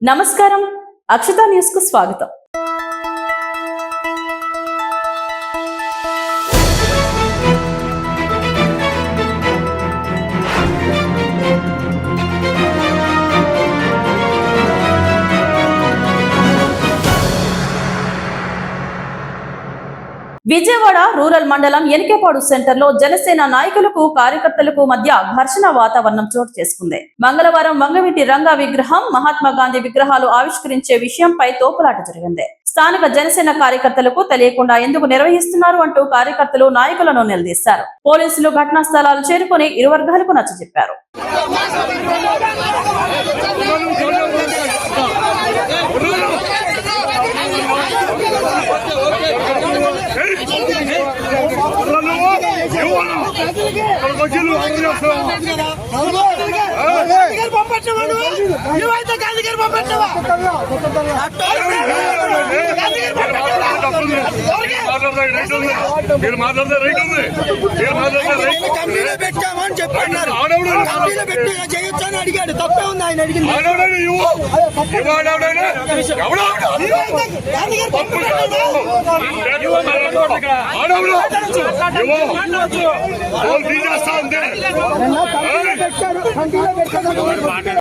నమస్కారం, అక్షత న్యూస్ కు స్వాగతం. విజయవాడ రూరల్ మండలం ఎనికేపాడు సెంటర్ లో జనసేన నాయకులకు కార్యకర్తలకు మధ్య ఘర్షణ వాతావరణం చోటు చేసుకుంది. మంగళవారం వంగవీటి రంగా విగ్రహం, మహాత్మా గాంధీ విగ్రహాలు ఆవిష్కరించే విషయంపై తోపులాట జరిగింది. స్థానిక జనసేన కార్యకర్తలకు తెలియకుండా ఎందుకు నిర్వహిస్తున్నారు అంటూ కార్యకర్తలు నాయకులను నిలదీశారు. పోలీసులు ఘటనా స్థలాలు చేరుకుని ఇరు వర్గాలకు నచ్చజెప్పారు. మీరు మాట్లాడితే రైట్ ఉంది. పెట్టామని చెప్పన్నారు. చేయొచ్చు అని అడిగాడు. తప్పే ఉంది. ఆయన అడిగింది తీసేస్తా ఉంది.